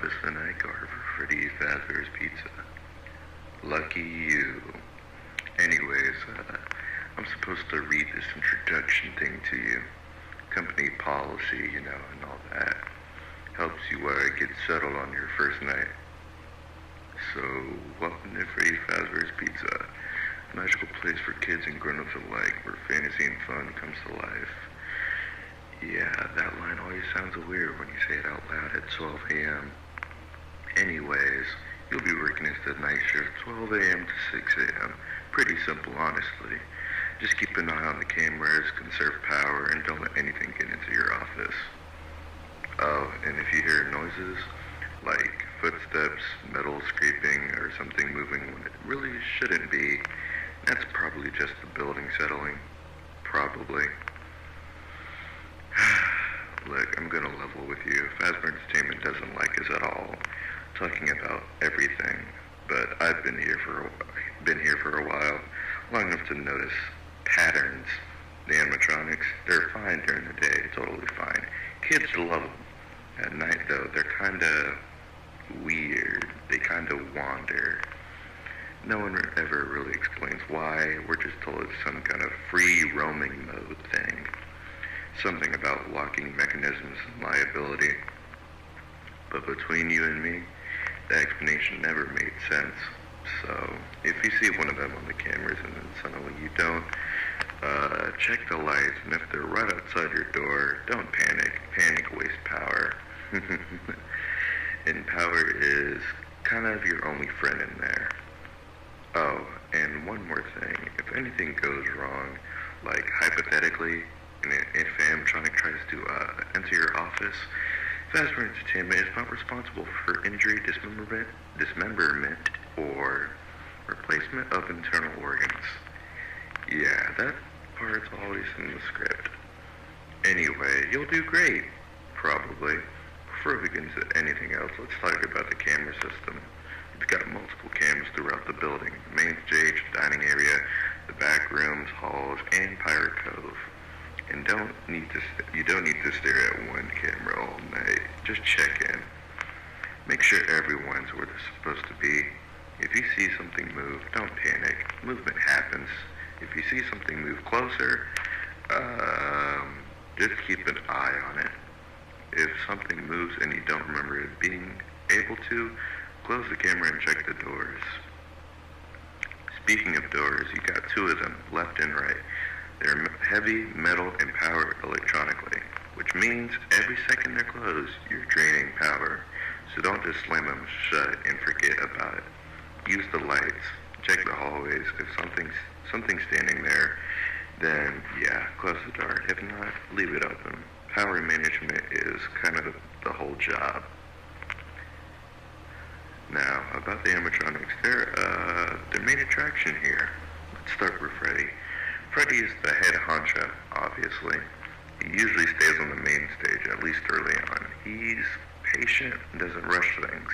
this the night guard for Freddy Fazbear's Pizza. Lucky you. Anyways, I'm supposed to read this introduction thing to you. Company policy, and all that. Helps you get settled on your first night. So, welcome to Freddy Fazbear's Pizza. A magical place for kids and grown-ups alike, where fantasy and fun comes to life. Yeah, that line always sounds weird when you say it out loud at 12 a.m. Anyways, you'll be working as the night shift 12 a.m. to 6 a.m. Pretty simple, honestly. Just keep an eye on the cameras, conserve power, and don't let anything get into your office. Oh, and if you hear noises, like footsteps, metal scraping, or something moving when it really shouldn't be, that's probably just the building settling. Probably. Look, I'm gonna level with you. Fazbear Entertainment doesn't like us at all, talking about everything. But I've been here for a while, long enough to notice patterns. The animatronics, they're fine during the day, totally fine. Kids love them. At night, though, they're kinda weird. They kinda wander. No one ever really explains why. We're just told it's some kind of free roaming mode thing. Something about locking mechanisms and liability. But between you and me, the explanation never made sense. So, if you see one of them on the cameras and then suddenly you don't, check the lights, and if they're right outside your door, don't panic. Panic wastes power. And power is kind of your only friend in there. Oh, and one more thing. If anything goes wrong, like hypothetically, and if animatronic tries to enter your office, Fazbear Entertainment is not responsible for injury, dismemberment, or replacement of internal organs. Yeah, that part's always in the script. Anyway, you'll do great. Probably. Before we get into anything else, let's talk about the camera system. We've got multiple cameras throughout the building. The main stage, dining area, the back rooms, halls, and Pirate Cove. And you don't need to stare at one camera all night. Just check in. Make sure everyone's where they're supposed to be. If you see something move, don't panic. Movement happens. If you see something move closer, just keep an eye on it. If something moves and you don't remember it being able to, close the camera and check the doors. Speaking of doors, you got two of them, left and right. They're heavy, metal, and powered electronically, which means every second they're closed, you're draining power. So don't just slam them shut and forget about it. Use the lights, check the hallways. If something's standing there, then yeah, close the door. If not, leave it open. Power management is kind of the whole job. Now, about the animatronics, they're their main attraction here. Let's start with Freddy. Freddy is the head honcho, obviously. He usually stays on the main stage, at least early on. He's patient and doesn't rush things.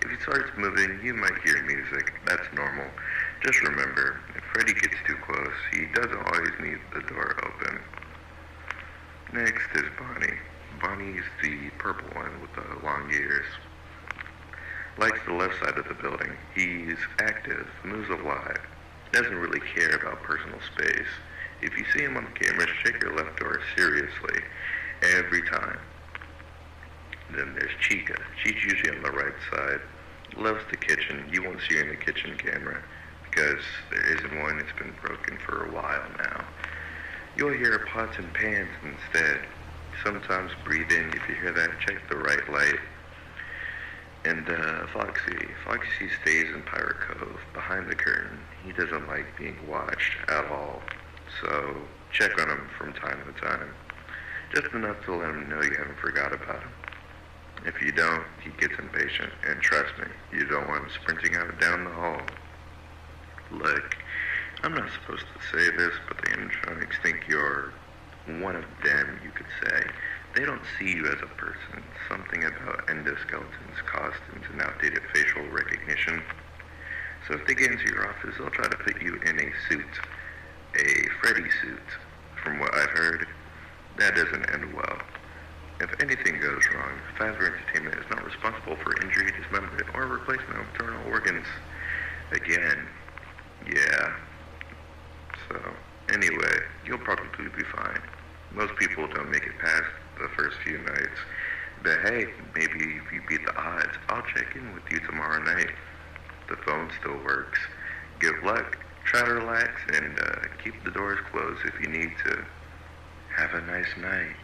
If he starts moving, you might hear music. That's normal. Just remember, if Freddy gets too close, he doesn't always need the door open. Next is Bonnie. Bonnie is the purple one with the long ears. Likes the left side of the building. He's active, moves a lot. Doesn't really care about personal space. If you see him on the camera, check your left door seriously. Every time. Then there's Chica. She's usually on the right side. Loves the kitchen. You won't see her in the kitchen camera because there isn't one. It's been broken for a while now. You'll hear pots and pans instead. Sometimes breathe in. If you hear that, check the right light. And Foxy. Foxy stays in Pirate Cove, behind the curtain. He doesn't like being watched at all. So check on him from time to time. Just enough to let him know you haven't forgot about him. If you don't, he gets impatient. And trust me, you don't want him sprinting out down the hall. Look, I'm not supposed to say this, but the animatronics think you're one of them, you could say. They don't see you as a person. Something about endoskeletons, costumes, and outdated facial recognition. So if they get into your office, they'll try to put you in a suit. A Freddy suit. From what I've heard, that doesn't end well. If anything goes wrong, Fazbear Entertainment is not responsible for injury, dismemberment, or replacement of internal organs. Again, yeah. So, anyway, you'll probably be fine. Most people don't make it past the first few nights. But hey, maybe if you beat the odds, I'll check in with you tomorrow night. The phone still works. Good luck, try to relax, and keep the doors closed if you need to. Have a nice night.